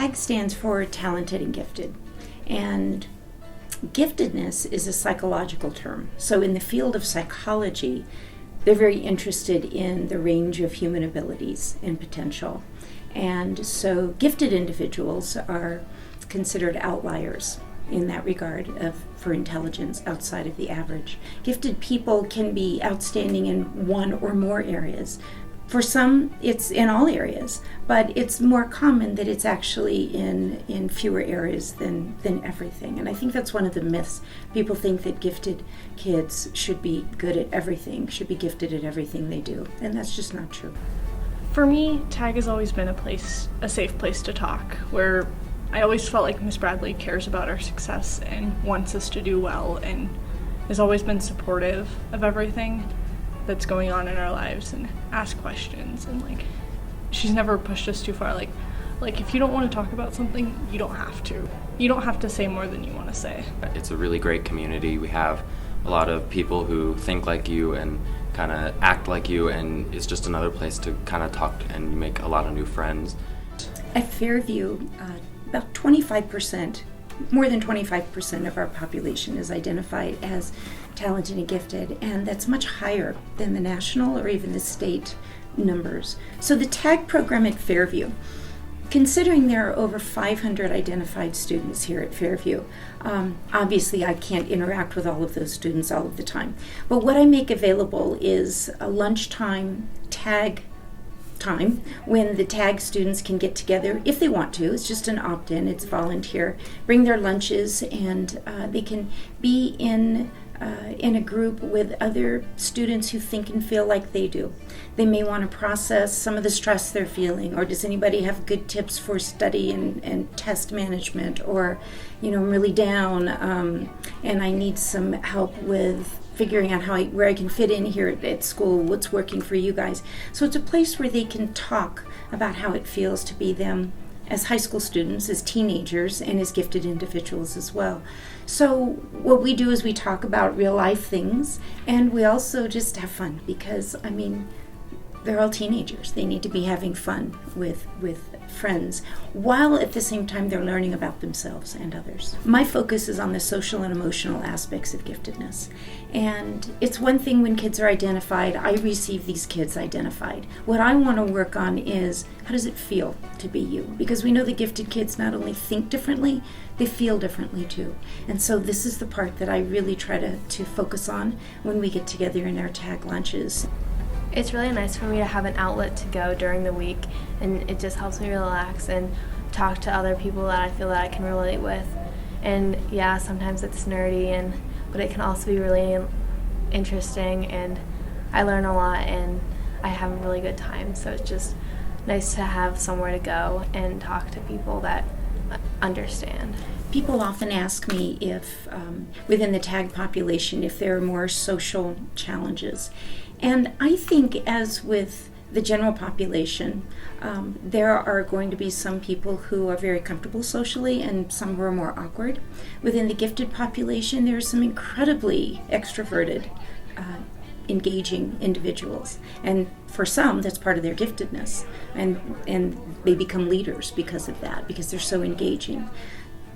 TAG stands for talented and gifted. And giftedness is a psychological term. So in the field of psychology, they're very interested in the range of human abilities and potential. And so gifted individuals are considered outliers in that regard for intelligence outside of the average. Gifted people can be outstanding in one or more areas. For some, it's in all areas, but it's more common that it's actually in fewer areas than everything. And I think that's one of the myths. People think that gifted kids should be good at everything, should be gifted at everything they do, and that's just not true. For me, TAG has always been a safe place to talk, where I always felt like Miss Bradley cares about our success and wants us to do well and has always been supportive of everything that's going on in our lives and ask questions, and she's never pushed us too far. Like if you don't want to talk about something, you don't have to. You don't have to say more than you want to say. It's a really great community. We have a lot of people who think like you and kind of act like you, and it's just another place to kind of talk and make a lot of new friends. At Fairview, about 25%, more than 25% of our population is identified as talented and gifted, and that's much higher than the national or even the state numbers. So the TAG program at Fairview, considering there are over 500 identified students here at Fairview, obviously I can't interact with all of those students all of the time, but what I make available is a lunchtime TAG time when the TAG students can get together if they want to. It's just an opt-in, it's volunteer. Bring their lunches, and they can be in a group with other students who think and feel like they do. They may want to process some of the stress they're feeling, or does anybody have good tips for study and test management, or I'm really down and I need some help with figuring out where I can fit in here at school, what's working for you guys. So it's a place where they can talk about how it feels to be them as high school students, as teenagers, and as gifted individuals as well. So what we do is we talk about real life things, and we also just have fun, because they're all teenagers. They need to be having fun with friends, while at the same time they're learning about themselves and others. My focus is on the social and emotional aspects of giftedness. And it's one thing when kids are identified, I receive these kids identified. What I want to work on is, how does it feel to be you? Because we know the gifted kids not only think differently, they feel differently too. And so this is the part that I really try to focus on when we get together in our TAG lunches. It's really nice for me to have an outlet to go during the week, and it just helps me relax and talk to other people that I feel that I can relate with. And yeah, sometimes it's nerdy, but it can also be really interesting, and I learn a lot and I have a really good time. So it's just nice to have somewhere to go and talk to people that understand. People often ask me if, within the TAG population, if there are more social challenges. And I think, as with the general population, there are going to be some people who are very comfortable socially and some who are more awkward. Within the gifted population, there are some incredibly extroverted, engaging individuals. And for some, that's part of their giftedness. And they become leaders because of that, because they're so engaging.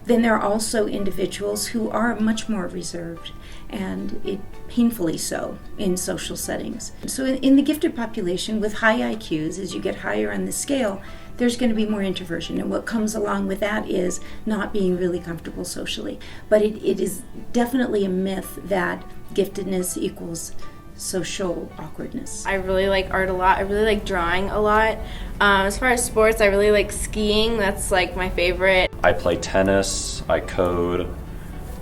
Then there are also individuals who are much more reserved, and painfully so in social settings. So in the gifted population with high IQs, as you get higher on the scale, there's going to be more introversion, and what comes along with that is not being really comfortable socially. But it is definitely a myth that giftedness equals social awkwardness. I really like art a lot. I really like drawing a lot. As far as sports, I really like skiing. That's my favorite. I play tennis, I code,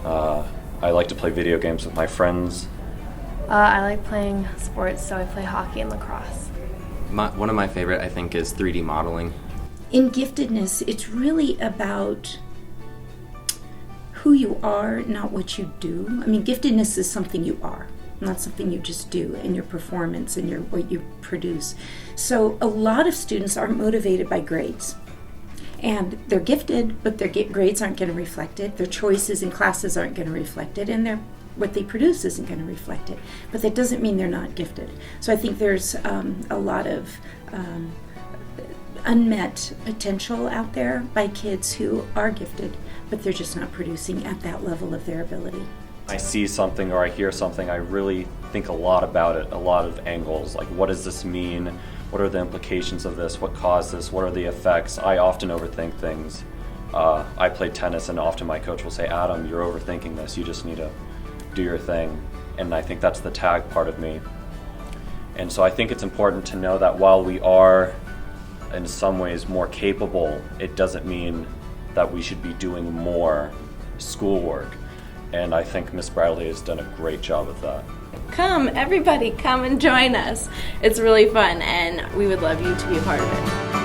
I like to play video games with my friends. I like playing sports, so I play hockey and lacrosse. One of my favorite, I think, is 3D modeling. In giftedness, it's really about who you are, not what you do. Giftedness is something you are, not something you just do in your performance and what you produce. So a lot of students are motivated by grades. And they're gifted, but their grades aren't going to reflect it. Their choices in classes aren't going to reflect it. And what they produce isn't going to reflect it. But that doesn't mean they're not gifted. So I think there's a lot of unmet potential out there by kids who are gifted, but they're just not producing at that level of their ability. I see something or I hear something, I really think a lot about it, a lot of angles. Like, what does this mean? What are the implications of this? What caused this? What are the effects? I often overthink things. I play tennis, and often my coach will say, Adam, you're overthinking this. You just need to do your thing. And I think that's the tag part of me. And so I think it's important to know that while we are in some ways more capable, it doesn't mean that we should be doing more schoolwork. And I think Miss Bradley has done a great job of that. Come, everybody, come and join us. It's really fun, and we would love you to be a part of it.